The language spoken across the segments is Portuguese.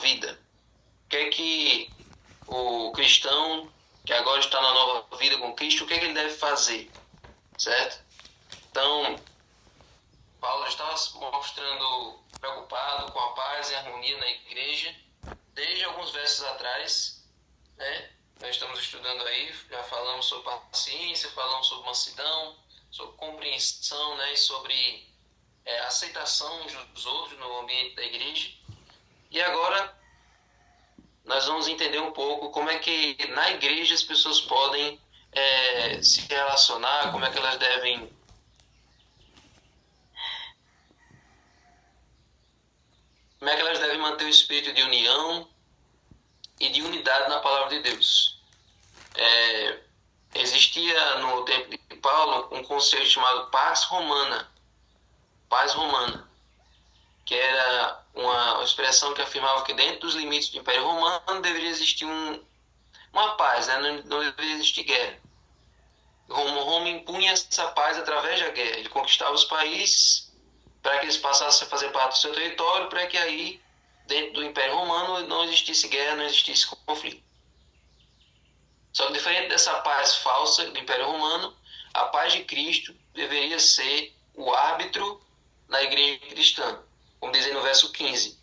vida. O que é que o cristão, que agora está na nova vida com Cristo, o que é que ele deve fazer? Certo? Então, Paulo estava se mostrando preocupado com a paz e a harmonia na igreja, desde alguns versos atrás, né? Nós estamos estudando aí, já falamos sobre paciência, falamos sobre mansidão, sobre compreensão, né? E sobre aceitação uns dos outros no ambiente da igreja. E agora nós vamos entender um pouco como é que na igreja as pessoas podem se relacionar, como é que elas devem manter o espírito de união e de unidade na palavra de Deus. Existia no tempo de Paulo um conceito chamado Pax Romana, paz romana, que era uma expressão que afirmava que dentro dos limites do Império Romano deveria existir uma paz, né? Não deveria existir guerra. Roma impunha essa paz através da guerra. Ele conquistava os países para que eles passassem a fazer parte do seu território, para que aí, dentro do Império Romano, não existisse guerra, não existisse conflito. Só que diferente dessa paz falsa do Império Romano, a paz de Cristo deveria ser o árbitro na igreja cristã. Como diz aí no verso 15,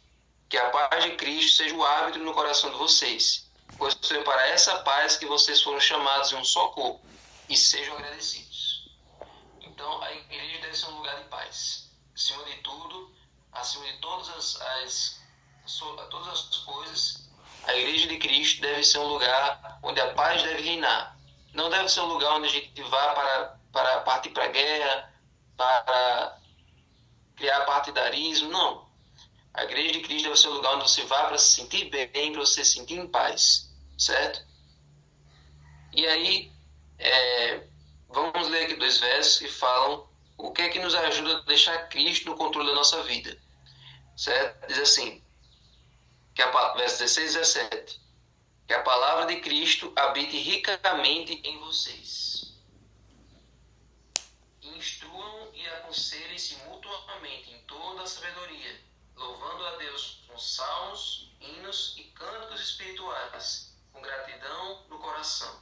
que a paz de Cristo seja o árbitro no coração de vocês, pois foi para essa paz que vocês foram chamados em um só corpo, e sejam agradecidos. Então, a igreja deve ser um lugar de paz. Acima de tudo, acima de todas as coisas, a igreja de Cristo deve ser um lugar onde a paz deve reinar. Não deve ser um lugar onde a gente vá para partir para a guerra, para criar partidarismo, não. A igreja de Cristo deve ser um lugar onde você vá para se sentir bem, para você se sentir em paz, certo? E aí, vamos ler aqui 2 versos que falam o que é que nos ajuda a deixar Cristo no controle da nossa vida, certo? Diz assim, versos 16 e 17, que a palavra de Cristo habite ricamente em vocês. Instruam e aconselhem-se mutuamente em toda a sabedoria, louvando a Deus com salmos, hinos e cânticos espirituais, com gratidão no coração.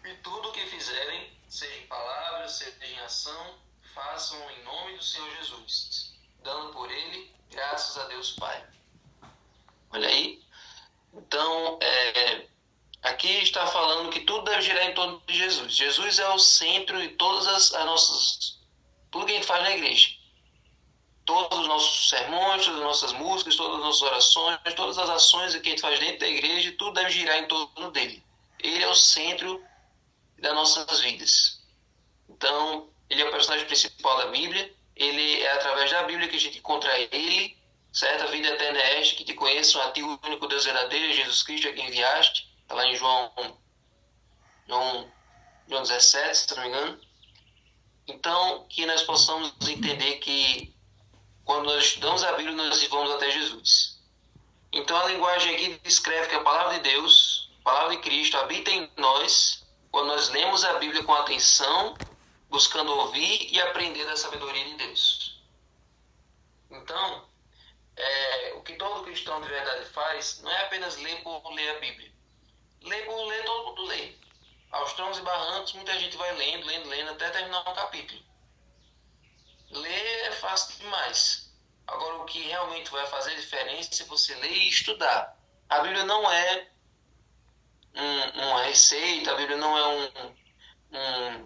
E tudo o que fizerem, seja em palavra, seja em ação, façam em nome do Senhor Jesus, dando por ele graças a Deus Pai. Olha aí. Então, aqui está falando que tudo deve girar em torno de Jesus. Jesus é o centro de todas as nossas... Tudo que a gente faz na igreja. Todos os nossos sermões, todas as nossas músicas, todas as nossas orações, todas as ações que a gente faz dentro da igreja, tudo deve girar em torno dele. Ele é o centro das nossas vidas. Então, ele é o personagem principal da Bíblia. Ele é através da Bíblia que a gente encontra ele, certo? A vida eterna é esta, que te conheçam a ti, o único Deus verdadeiro, Jesus Cristo, a quem enviaste. Está lá em João 17, se não me engano. Então, que nós possamos entender que quando nós estudamos a Bíblia, nós vamos até Jesus. Então, a linguagem aqui descreve que a palavra de Deus, a palavra de Cristo, habita em nós quando nós lemos a Bíblia com atenção, buscando ouvir e aprender da sabedoria de Deus. Então, o que todo cristão de verdade faz não é apenas ler por ler a Bíblia. Ler por ler, todo mundo lê. Aos troncos e barrancos, muita gente vai lendo, até terminar um capítulo. Ler é fácil demais. Agora, o que realmente vai fazer diferença é se você ler e estudar. A Bíblia não é uma receita, a Bíblia não é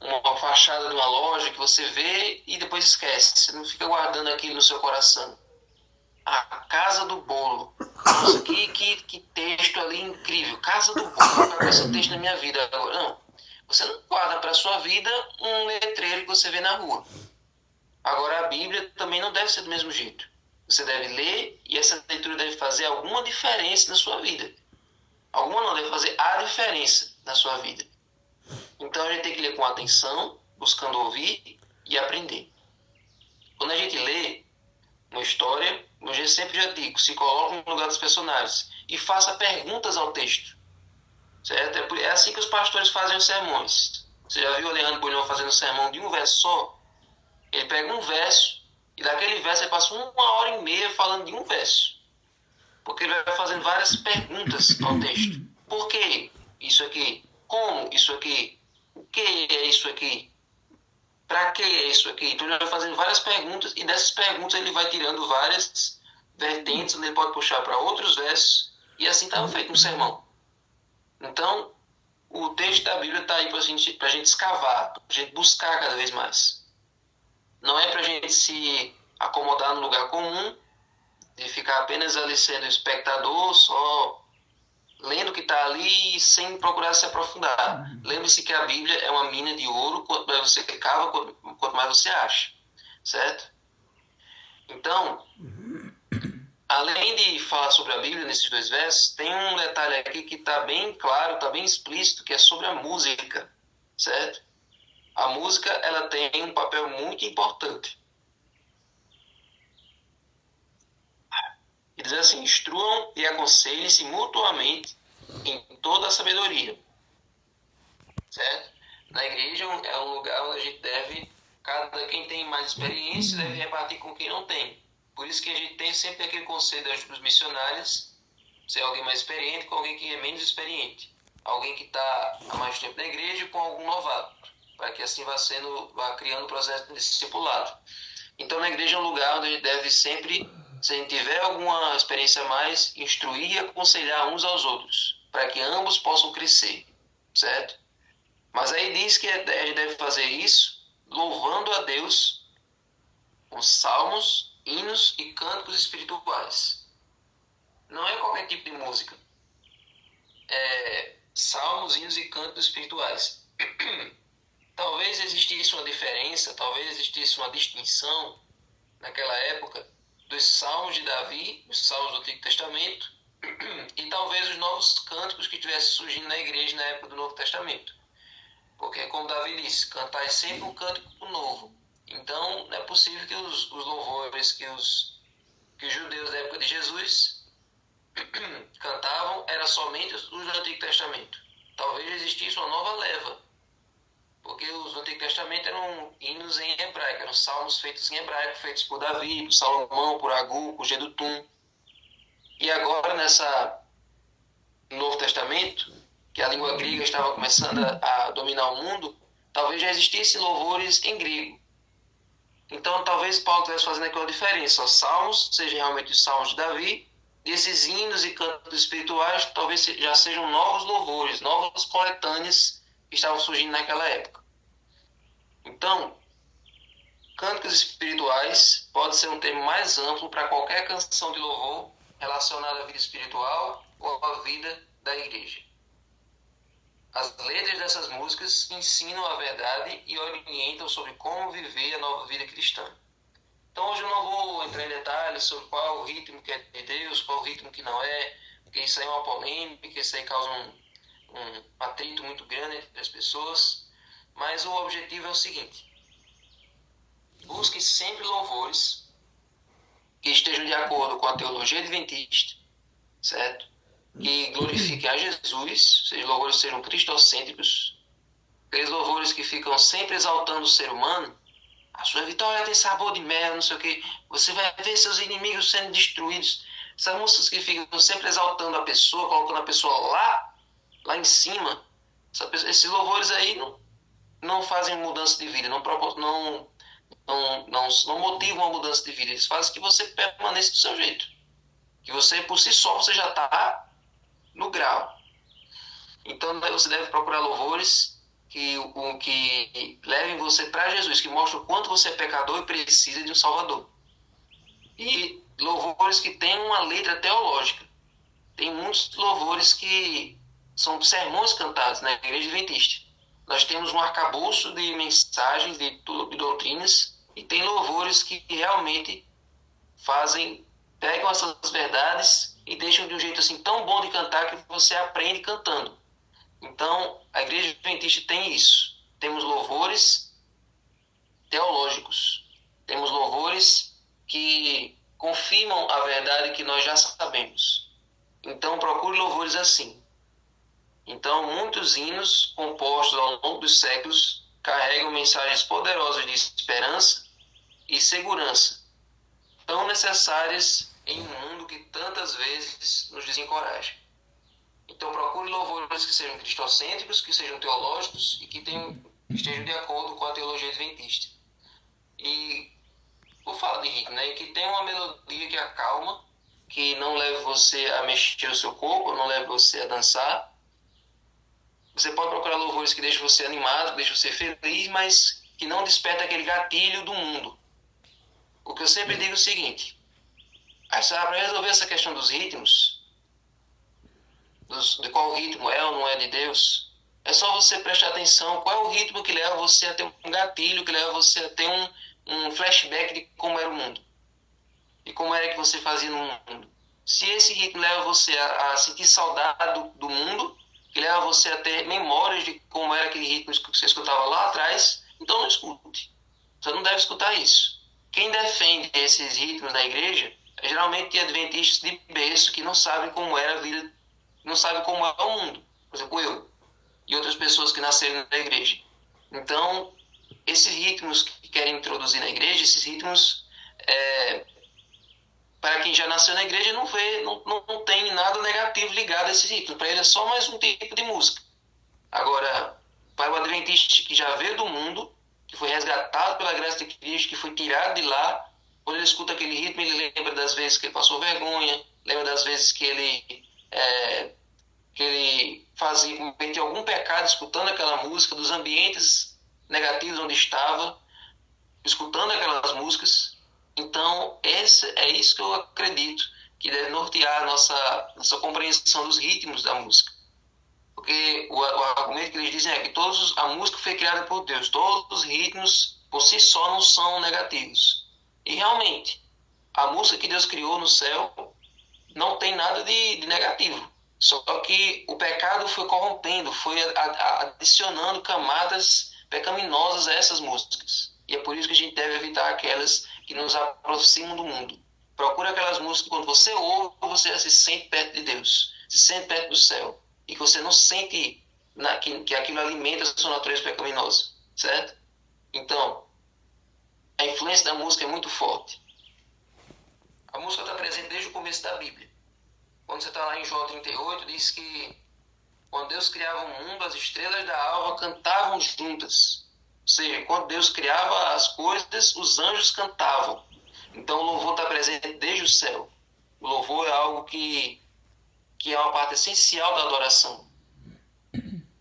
uma fachada de uma loja que você vê e depois esquece. Você não fica guardando aquilo no seu coração. A Casa do Bolo. Nossa, que texto ali incrível. Casa do Bolo. Eu quero esse texto na minha vida agora. Não. Você não guarda para a sua vida um letreiro que você vê na rua. Agora, a Bíblia também não deve ser do mesmo jeito. Você deve ler e essa leitura deve fazer alguma diferença na sua vida. Alguma não, deve fazer a diferença na sua vida. Então, a gente tem que ler com atenção, buscando ouvir e aprender. Quando a gente lê uma história, eu sempre já digo, se coloque no lugar dos personagens e faça perguntas ao texto. Certo? É assim que os pastores fazem os sermões. Você já viu o Alejandro Bulhão fazendo um sermão de um verso só? Ele pega um verso e daquele verso ele passa 1 hora e meia falando de um verso. Porque ele vai fazendo várias perguntas ao texto. Por que isso aqui? Como isso aqui? O que é isso aqui? Para que é isso aqui? Então ele vai fazendo várias perguntas e dessas perguntas ele vai tirando várias vertentes onde ele pode puxar para outros versos e assim estava feito um sermão. Então, o texto da Bíblia está aí para a gente escavar, para a gente buscar cada vez mais. Não é para a gente se acomodar no lugar comum, de ficar apenas ali sendo espectador, só lendo o que está ali sem procurar se aprofundar. Lembre-se que a Bíblia é uma mina de ouro, quanto mais você cava, quanto mais você acha, certo? Então, além de falar sobre a Bíblia nesses 2 versos, tem um detalhe aqui que está bem claro, está bem explícito, que é sobre a música, certo? A música, ela tem um papel muito importante. E diz assim: instruam e aconselhem-se mutuamente em toda a sabedoria, certo? Na igreja é um lugar onde a gente deve, quem tem mais experiência deve repartir com quem não tem. Por isso que a gente tem sempre aquele conselho dos missionários, ser alguém mais experiente com alguém que é menos experiente. Alguém que está há mais tempo na igreja com algum novato, para que assim vá criando o processo de discipulado. Então, na igreja é um lugar onde a gente deve sempre, se a gente tiver alguma experiência a mais, instruir e aconselhar uns aos outros, para que ambos possam crescer, certo? Mas aí diz que a gente deve fazer isso louvando a Deus com salmos, hinos e cânticos espirituais. Não é qualquer tipo de música. É salmos, hinos e cânticos espirituais. Talvez existisse uma diferença, talvez existisse uma distinção naquela época dos salmos de Davi, os salmos do Antigo Testamento, e talvez os novos cânticos que estivessem surgindo na igreja na época do Novo Testamento. Porque, como Davi disse, cantai sempre um cântico novo. Então, não é possível que os louvores que os judeus da época de Jesus cantavam eram somente os do Antigo Testamento. Talvez existisse uma nova leva, porque os do Antigo Testamento eram hinos em hebraico, eram salmos feitos em hebraico, feitos por Davi, por Salomão, por Agur, por Jedutum. E agora, no Novo Testamento, que a língua grega estava começando a dominar o mundo, talvez já existissem louvores em grego. Então, talvez Paulo estivesse fazendo aqui uma diferença. Os salmos sejam realmente os salmos de Davi, e esses hinos e cantos espirituais talvez já sejam novos louvores, novas coletâneas que estavam surgindo naquela época. Então, cânticos espirituais pode ser um termo mais amplo para qualquer canção de louvor relacionada à vida espiritual ou à vida da igreja. As letras dessas músicas ensinam a verdade e orientam sobre como viver a nova vida cristã. Então hoje eu não vou entrar em detalhes sobre qual é o ritmo que é de Deus, qual é o ritmo que não é, porque isso aí é uma polêmica, isso aí causa um atrito muito grande entre as pessoas. Mas o objetivo é o seguinte: busque sempre louvores que estejam de acordo com a teologia adventista, certo? Que glorifiquem a Jesus, seja louvores sejam cristocêntricos, aqueles louvores que ficam sempre exaltando o ser humano. A sua vitória tem sabor de mel, não sei o que. Você vai ver seus inimigos sendo destruídos. Essas músicas que ficam sempre exaltando a pessoa, colocando a pessoa lá em cima. Esses louvores aí não fazem mudança de vida, não motivam uma mudança de vida. Eles fazem que você permaneça do seu jeito. Que você, por si só, você já está no grau. Então você deve procurar louvores que levem você para Jesus, que mostram o quanto você é pecador e precisa de um Salvador. E louvores que têm uma letra teológica. Tem muitos louvores que são sermões cantados na igreja adventista. Nós temos um arcabouço de mensagens, de doutrinas, e tem louvores que realmente pegam essas verdades e deixam de um jeito assim tão bom de cantar que você aprende cantando. Então, a igreja adventista tem isso. Temos louvores teológicos. Temos louvores que confirmam a verdade que nós já sabemos. Então, procure louvores assim. Então, muitos hinos compostos ao longo dos séculos carregam mensagens poderosas de esperança e segurança, tão necessárias em um mundo que tantas vezes nos desencoraja. Então procure louvores que sejam cristocêntricos, que sejam teológicos e que estejam de acordo com a teologia adventista. E vou falar de ritmo, né? E que tenha uma melodia que acalma, que não leve você a mexer o seu corpo, não leve você a dançar. Você pode procurar louvores que deixem você animado, que deixem você feliz, mas que não desperta aquele gatilho do mundo. O que eu sempre digo é o seguinte: para resolver essa questão dos ritmos, de qual ritmo é ou não é de Deus, é só você prestar atenção qual é o ritmo que leva você a ter um gatilho, que leva você a ter um flashback de como era o mundo. E como era que você fazia no mundo. Se esse ritmo leva você a sentir saudade do mundo, que leva você a ter memórias de como era aquele ritmo que você escutava lá atrás, então não escute. Você não deve escutar isso. Quem defende esses ritmos da igreja é geralmente adventistas de berço que não sabem como era a vida, não sabem como é o mundo. Por exemplo, eu e outras pessoas que nasceram na igreja. Então, esses ritmos que querem introduzir na igreja, esses ritmos, para quem já nasceu na igreja, não tem nada negativo ligado a esses ritmos. Para ele é só mais um tipo de música. Agora, para o adventista que já veio do mundo, que foi resgatado pela graça de Cristo, que foi tirado de lá, quando ele escuta aquele ritmo, ele lembra das vezes que ele passou vergonha, lembra das vezes que ele cometia algum pecado escutando aquela música, dos ambientes negativos onde estava, escutando aquelas músicas. Então, é isso que eu acredito que deve nortear a nossa compreensão dos ritmos da música. Porque o argumento que eles dizem é que a música foi criada por Deus, todos os ritmos por si só não são negativos. E realmente, a música que Deus criou no céu não tem nada de negativo. Só que o pecado foi corrompendo, foi adicionando camadas pecaminosas a essas músicas. E é por isso que a gente deve evitar aquelas que nos aproximam do mundo. Procura aquelas músicas que quando você ouve, você se sente perto de Deus, se sente perto do céu. E que você não sente que aquilo alimenta a sua natureza pecaminosa, certo? Então, a influência da música é muito forte. A música está presente desde o começo da Bíblia. Quando você está lá em Jó 38, diz que quando Deus criava o mundo, as estrelas da alva cantavam juntas. Ou seja, quando Deus criava as coisas, os anjos cantavam. Então o louvor está presente desde o céu. O louvor é algo que é uma parte essencial da adoração.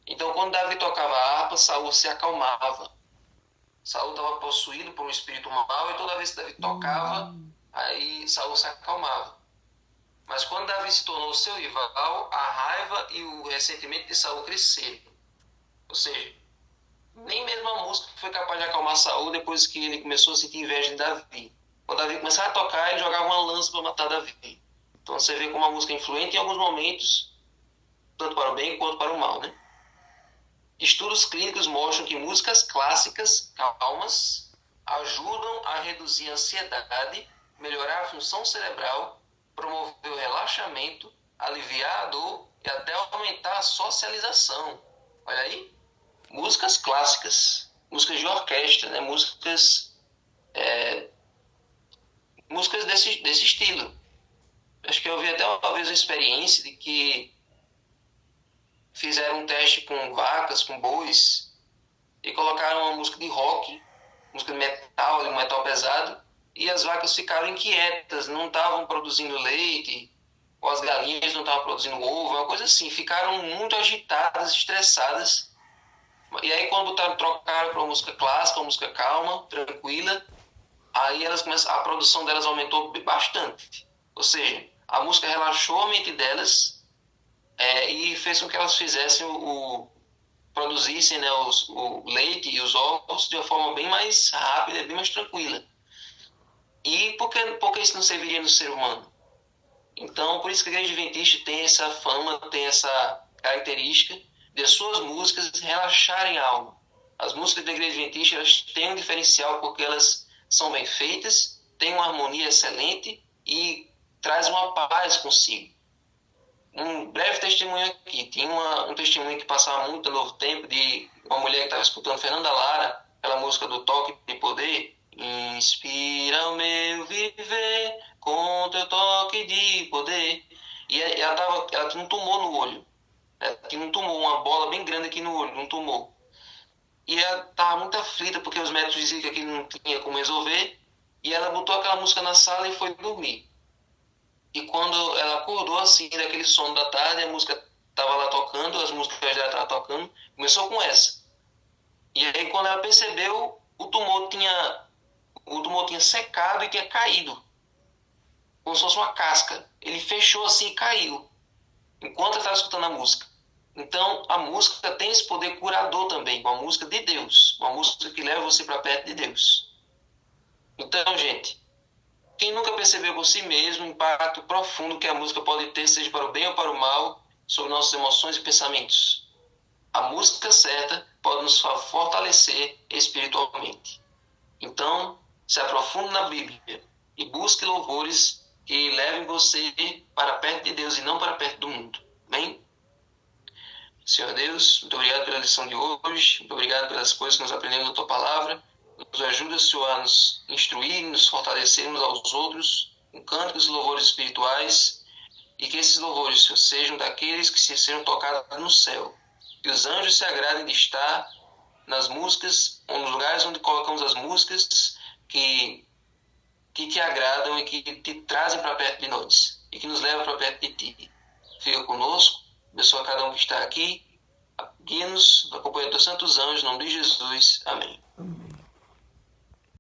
Então quando Davi tocava a harpa, Saul se acalmava. Saul estava possuído por um espírito mau e toda vez que Davi tocava, aí Saul se acalmava. Mas quando Davi se tornou seu rival, a raiva e o ressentimento de Saul cresceram. Ou seja, nem mesmo a música foi capaz de acalmar Saul depois que ele começou a sentir inveja de Davi. Quando Davi começava a tocar, ele jogava uma lança para matar Davi. Então você vê como a música é influente em alguns momentos, tanto para o bem quanto para o mal, né? Estudos clínicos mostram que músicas clássicas, calmas, ajudam a reduzir a ansiedade, melhorar a função cerebral, promover o relaxamento, aliviar a dor e até aumentar a socialização. Olha aí, músicas clássicas, músicas de orquestra, né? Músicas desse estilo. Acho que eu vi até uma vez uma experiência de que fizeram um teste com vacas, com bois, e colocaram uma música de rock, música de metal, um metal pesado, e as vacas ficaram inquietas, não estavam produzindo leite, ou as galinhas não estavam produzindo ovo, uma coisa assim, ficaram muito agitadas, estressadas. E aí quando trocaram para uma música clássica, uma música calma, tranquila, aí a produção delas aumentou bastante. Ou seja, a música relaxou a mente delas e fez com que elas fizessem produzissem, né, o leite e os ovos de uma forma bem mais rápida, bem mais tranquila. E por que isso não serviria no ser humano? Então, por isso que a Igreja Adventista tem essa fama, tem essa característica de as suas músicas relaxarem a alma. As músicas da Igreja Adventista, elas têm um diferencial porque elas são bem feitas, têm uma harmonia excelente e trazem uma paz consigo. Um breve testemunho aqui. Tinha um testemunho que passava muito no Novo Tempo de uma mulher que estava escutando Fernanda Lara, aquela música do Toque de Poder, inspira o meu viver com teu toque de poder. E ela tinha um tumor no olho. Ela tinha um tumor, uma bola bem grande aqui no olho, um tumor. E ela estava muito aflita porque os médicos diziam que aquilo não tinha como resolver. E ela botou aquela música na sala e foi dormir. E quando ela acordou assim, daquele sono da tarde, a música estava lá tocando, as músicas dela estavam tocando, começou com essa. E aí quando ela percebeu, o tumor tinha secado e tinha caído, como se fosse uma casca. Ele fechou assim e caiu, enquanto ela estava escutando a música. Então, a música tem esse poder curador também, uma música de Deus, uma música que leva você para perto de Deus. Então, gente, quem nunca percebeu por si mesmo o impacto profundo que a música pode ter, seja para o bem ou para o mal, sobre nossas emoções e pensamentos? A música certa pode nos fortalecer espiritualmente. Então, se aprofunde na Bíblia e busque louvores que levem você para perto de Deus e não para perto do mundo. Amém? Senhor Deus, muito obrigado pela lição de hoje, muito obrigado pelas coisas que nós aprendemos da Tua Palavra. Nos ajuda, Senhor, a nos instruir, nos fortalecermos aos outros com cânticos e louvores espirituais, e que esses louvores, Senhor, sejam daqueles que sejam tocados no céu. Que os anjos se agradem de estar nas músicas, ou nos lugares onde colocamos as músicas que te agradam e que te trazem para perto de nós, e que nos levam para perto de Ti. Fica conosco, abençoa cada um que está aqui, guia-nos, acompanha os santos anjos, em nome de Jesus. Amém.